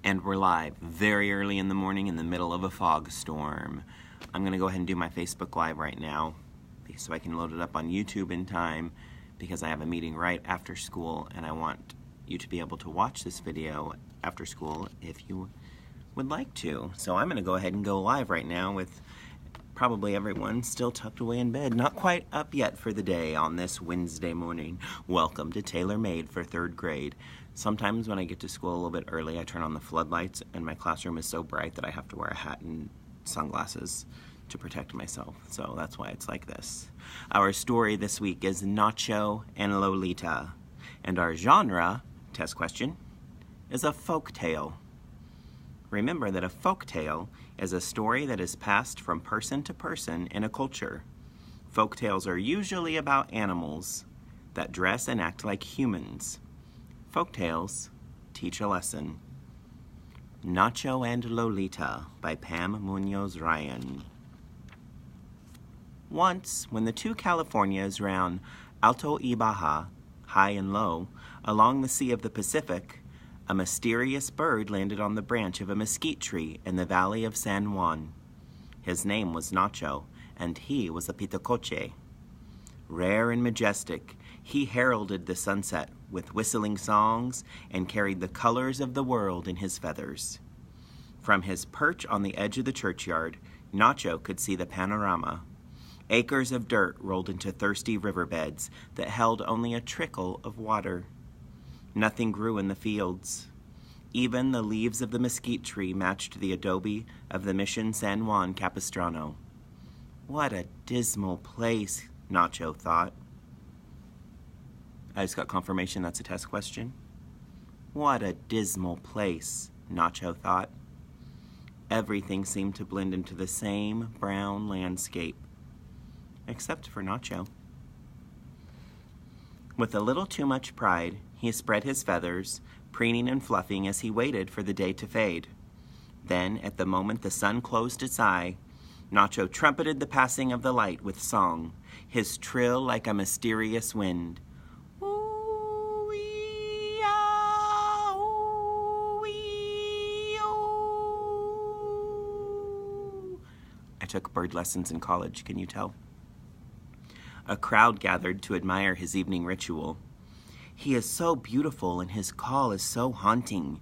And we're live very early in the morning in the middle of a fog storm. I'm going to go ahead and do my Facebook Live right now so I can load it up on YouTube in time because I have a meeting right after school and I want you to be able to watch this video after school if you would like to. So I'm going to go ahead and go live right now with probably everyone still tucked away in bed, not quite up yet for the day on this Wednesday morning. Welcome to Tailor Made for 3rd grade. Sometimes when I get to school a little bit early, I turn on the floodlights and my classroom is so bright that I have to wear a hat and sunglasses to protect myself. So that's why it's like this. Our story this week is Nacho and Lolita. And our genre, test question, is a folk tale. Remember that a folk tale is a story that is passed from person to person in a culture. Folk tales are usually about animals that dress and act like humans. Folk tales teach a lesson. Nacho and Lolita by Pam Munoz Ryan. Once, when the two Californias ran Alto y Baja, high and low, along the Sea of the Pacific, a mysterious bird landed on the branch of a mesquite tree in the valley of San Juan. His name was Nacho, and he was a pitacoche. Rare and majestic, he heralded the sunset with whistling songs and carried the colors of the world in his feathers. From his perch on the edge of the churchyard, Nacho could see the panorama. Acres of dirt rolled into thirsty riverbeds that held only a trickle of water. Nothing grew in the fields. Even the leaves of the mesquite tree matched the adobe of the Mission San Juan Capistrano. What a dismal place, Nacho thought. I just got confirmation that's a test question. What a dismal place, Nacho thought. Everything seemed to blend into the same brown landscape, except for Nacho. With a little too much pride, he spread his feathers, preening and fluffing as he waited for the day to fade. Then, at the moment the sun closed its eye, Nacho trumpeted the passing of the light with song, his trill like a mysterious wind. I took bird lessons in college, can you tell? A crowd gathered to admire his evening ritual. He is so beautiful and his call is so haunting.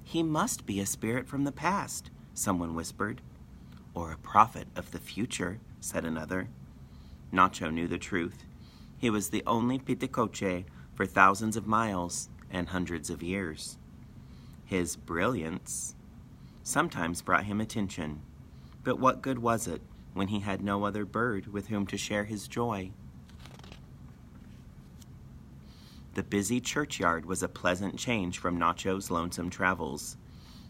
He must be a spirit from the past, someone whispered. Or a prophet of the future, said another. Nacho knew the truth. He was the only pitacoche for thousands of miles and hundreds of years. His brilliance sometimes brought him attention, but what good was it when he had no other bird with whom to share his joy? The busy churchyard was a pleasant change from Nacho's lonesome travels.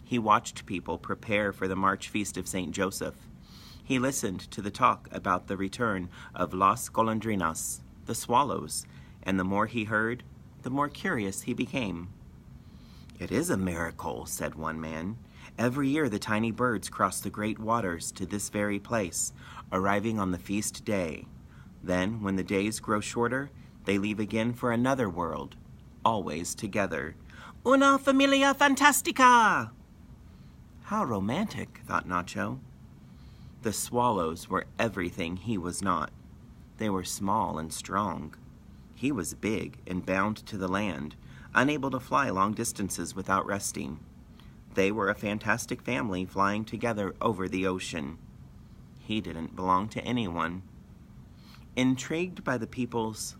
He watched people prepare for the March feast of St. Joseph. He listened to the talk about the return of Las Golondrinas, the swallows, and the more he heard, the more curious he became. It is a miracle, said one man. Every year the tiny birds cross the great waters to this very place, arriving on the feast day. Then, when the days grow shorter, they leave again for another world, always together. Una familia fantastica! How romantic, thought Nacho. The swallows were everything he was not. They were small and strong. He was big and bound to the land, unable to fly long distances without resting. They were a fantastic family flying together over the ocean. He didn't belong to anyone. Intrigued by the people's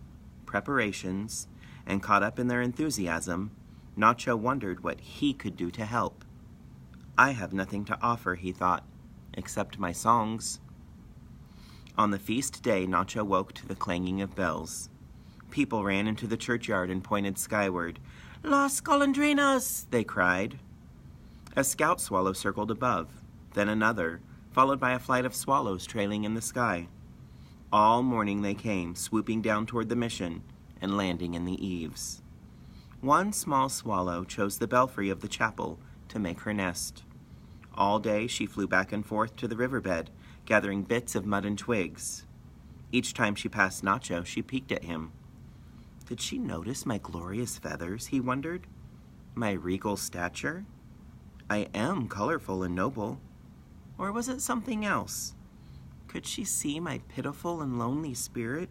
preparations and caught up in their enthusiasm, Nacho wondered what he could do to help. I have nothing to offer, he thought, except my songs. On the feast day, Nacho woke to the clanging of bells. People ran into the churchyard and pointed skyward. Las Golondrinas, they cried. A scout swallow circled above, then another, followed by a flight of swallows trailing in the sky. All morning they came, swooping down toward the mission and landing in the eaves. One small swallow chose the belfry of the chapel to make her nest. All day she flew back and forth to the riverbed, gathering bits of mud and twigs. Each time she passed Nacho, she peeked at him. Did she notice my glorious feathers, he wondered? My regal stature? I am colorful and noble. Or was it something else? Could she see my pitiful and lonely spirit?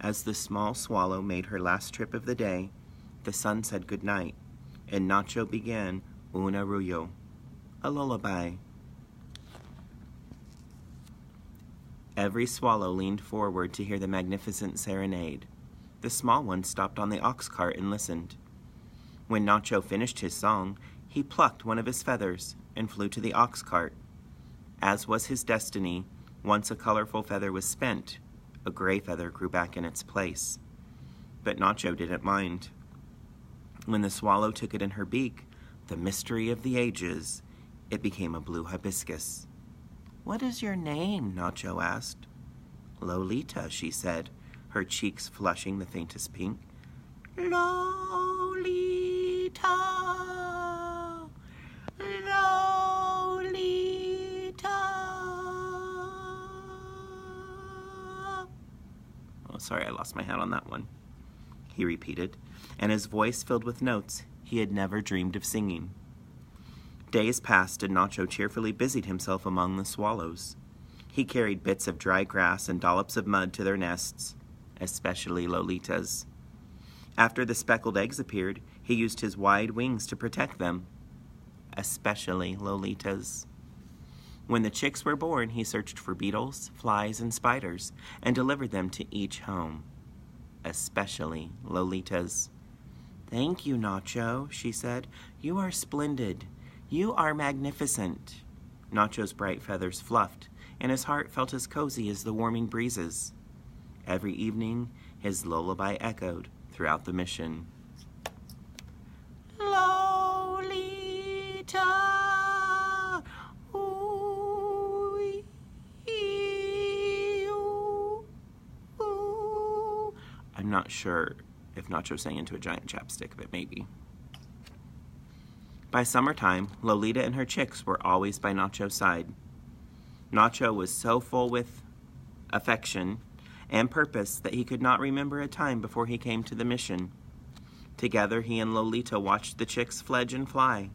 As the small swallow made her last trip of the day, the sun said good night, and Nacho began un arrullo, a lullaby. Every swallow leaned forward to hear the magnificent serenade. The small one stopped on the ox cart and listened. When Nacho finished his song, he plucked one of his feathers and flew to the ox cart. As was his destiny, once a colorful feather was spent, a gray feather grew back in its place. But Nacho didn't mind. When the swallow took it in her beak, the mystery of the ages, it became a blue hibiscus. "What is your name?" Nacho asked. "Lolita," she said, her cheeks flushing the faintest pink. "Lolita, Lolita." Oh, sorry, I lost my hat on that one, he repeated, and his voice filled with notes he had never dreamed of singing. Days passed, and Nacho cheerfully busied himself among the swallows. He carried bits of dry grass and dollops of mud to their nests, especially Lolita's. After the speckled eggs appeared, he used his wide wings to protect them, especially Lolita's. When the chicks were born, he searched for beetles, flies, and spiders, and delivered them to each home, especially Lolita's. "Thank you, Nacho," she said. "You are splendid. You are magnificent." Nacho's bright feathers fluffed, and his heart felt as cozy as the warming breezes. Every evening, his lullaby echoed throughout the mission. Lolita, ooh, ooh. I'm not sure if Nacho sang into a giant chapstick, but maybe. By summertime, Lolita and her chicks were always by Nacho's side. Nacho was so full with affection and purpose that he could not remember a time before he came to the mission. Together, he and Lolita watched the chicks fledge and fly.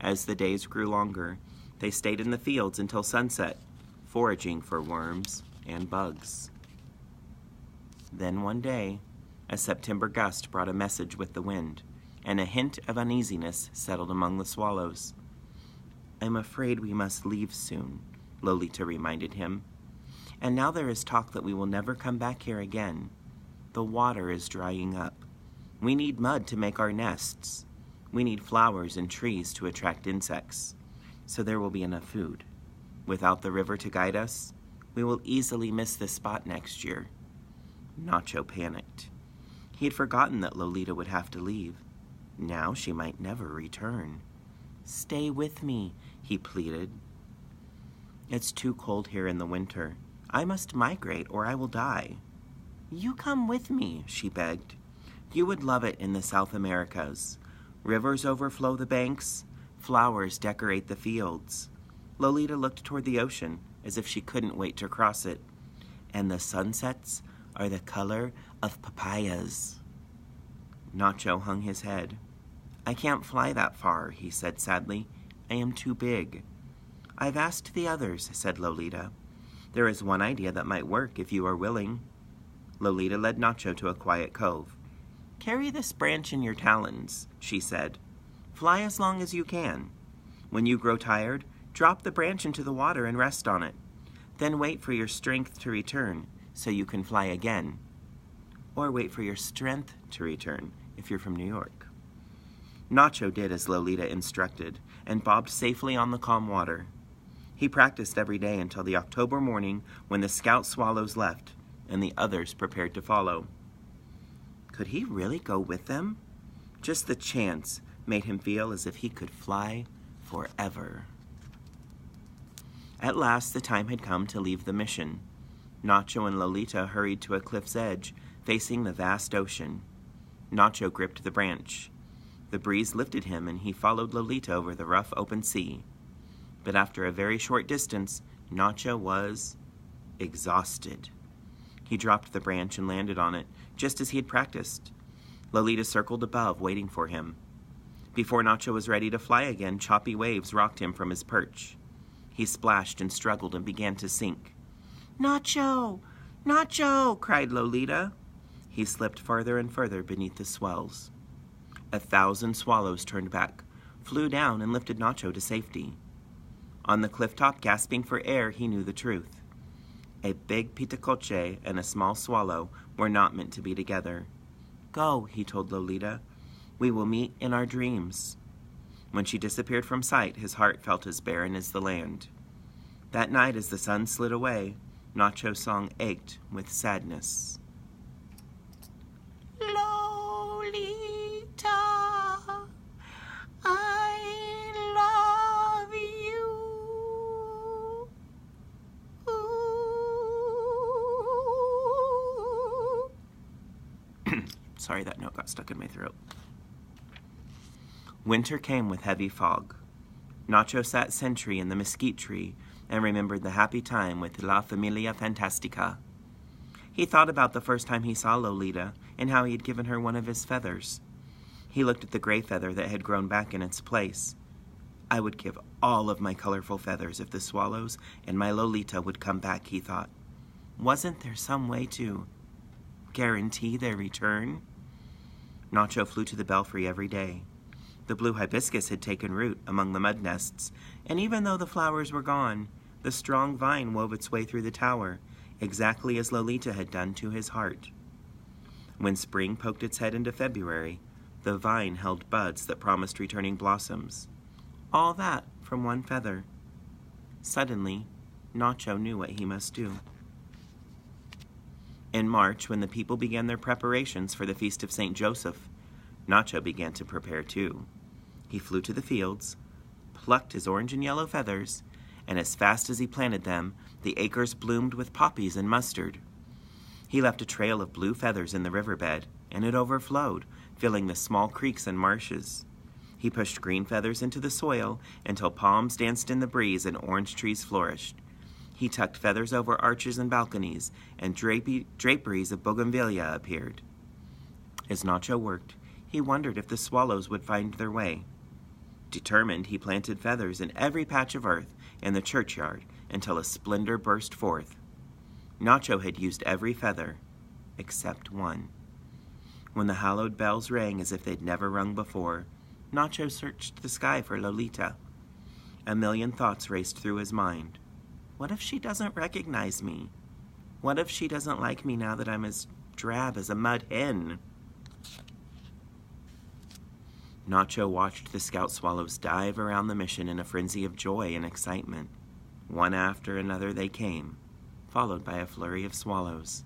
As the days grew longer, they stayed in the fields until sunset, foraging for worms and bugs. Then one day, a September gust brought a message with the wind, and a hint of uneasiness settled among the swallows. "I'm afraid we must leave soon," Lolita reminded him. "And now there is talk that we will never come back here again. The water is drying up. We need mud to make our nests. We need flowers and trees to attract insects, so there will be enough food. Without the river to guide us, we will easily miss this spot next year." Nacho panicked. He had forgotten that Lolita would have to leave. Now she might never return. "Stay with me," he pleaded. "It's too cold here in the winter. I must migrate or I will die." "You come with me," she begged. "You would love it in the South Americas. Rivers overflow the banks, flowers decorate the fields." Lolita looked toward the ocean as if she couldn't wait to cross it. "And the sunsets are the color of papayas." Nacho hung his head. "I can't fly that far," he said sadly. "I am too big." "I've asked the others," said Lolita. "There is one idea that might work if you are willing." Lolita led Nacho to a quiet cove. "Carry this branch in your talons," she said. "Fly as long as you can. When you grow tired, drop the branch into the water and rest on it. Then wait for your strength to return so you can fly again. Or wait for your strength to return if you're from New York." Nacho did as Lolita instructed and bobbed safely on the calm water. He practiced every day until the October morning when the scout swallows left and the others prepared to follow. Could he really go with them? Just the chance made him feel as if he could fly forever. At last the time had come to leave the mission. Nacho and Lolita hurried to a cliff's edge, facing the vast ocean. Nacho gripped the branch. The breeze lifted him, and he followed Lolita over the rough open sea. But after a very short distance, Nacho was exhausted. He dropped the branch and landed on it, just as he had practiced. Lolita circled above, waiting for him. Before Nacho was ready to fly again, choppy waves rocked him from his perch. He splashed and struggled and began to sink. "Nacho! Nacho!" cried Lolita. He slipped farther and further beneath the swells. 1,000 swallows turned back, flew down, and lifted Nacho to safety. On the cliff top, gasping for air, he knew the truth. A big pitacoche and a small swallow were not meant to be together. "Go," he told Lolita. "We will meet in our dreams." When she disappeared from sight, his heart felt as barren as the land. That night, as the sun slid away, Nacho's song ached with sadness. Lolita, I love you. Sorry, that note got stuck in my throat. Winter came with heavy fog. Nacho sat sentry in the mesquite tree and remembered the happy time with La Familia Fantastica. He thought about the first time he saw Lolita and how he had given her one of his feathers. He looked at the gray feather that had grown back in its place. I would give all of my colorful feathers if the swallows and my Lolita would come back, he thought. Wasn't there some way to guarantee their return? Nacho flew to the belfry every day. The blue hibiscus had taken root among the mud nests, and even though the flowers were gone, the strong vine wove its way through the tower, exactly as Lolita had done to his heart. When spring poked its head into February, the vine held buds that promised returning blossoms. All that from one feather. Suddenly, Nacho knew what he must do. In March, when the people began their preparations for the Feast of St. Joseph, Nacho began to prepare too. He flew to the fields, plucked his orange and yellow feathers, and as fast as he planted them, the acres bloomed with poppies and mustard. He left a trail of blue feathers in the riverbed, and it overflowed, filling the small creeks and marshes. He pushed green feathers into the soil until palms danced in the breeze and orange trees flourished. He tucked feathers over arches and balconies, and draperies of bougainvillea appeared. As Nacho worked, he wondered if the swallows would find their way. Determined, he planted feathers in every patch of earth in the churchyard until a splendor burst forth. Nacho had used every feather except one. When the hallowed bells rang as if they'd never rung before, Nacho searched the sky for Lolita. A million thoughts raced through his mind. What if she doesn't recognize me? What if she doesn't like me now that I'm as drab as a mud hen? Nacho watched the scout swallows dive around the mission in a frenzy of joy and excitement. One after another they came, followed by a flurry of swallows.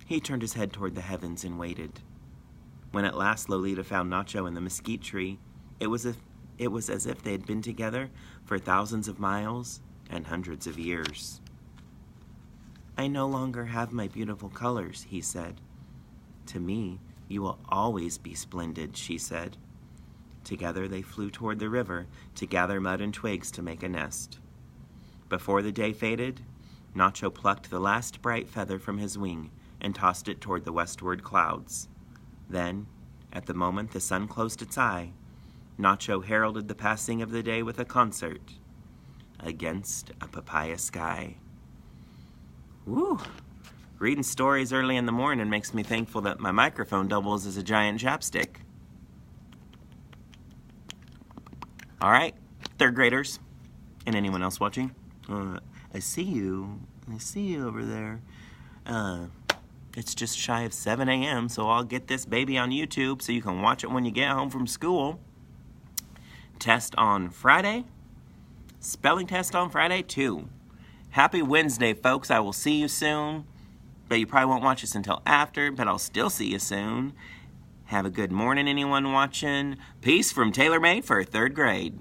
He turned his head toward the heavens and waited. When at last Lolita found Nacho in the mesquite tree, it was as if they had been together for thousands of miles and hundreds of years. "I no longer have my beautiful colors," he said. "To me, you will always be splendid," she said. Together they flew toward the river to gather mud and twigs to make a nest. Before the day faded, Nacho plucked the last bright feather from his wing and tossed it toward the westward clouds. Then, at the moment the sun closed its eye, Nacho heralded the passing of the day with a concert against a papaya sky. Woo! Reading stories early in the morning makes me thankful that my microphone doubles as a giant chapstick. All right, third graders, and anyone else watching, I see you over there. It's just shy of 7 a.m., so I'll get this baby on YouTube so you can watch it when you get home from school. Test on Friday. Spelling test on Friday, too. Happy Wednesday, folks. I will see you soon. But you probably won't watch this until after, but I'll still see you soon. Have a good morning, anyone watching. Peace from TaylorMade for 3rd grade.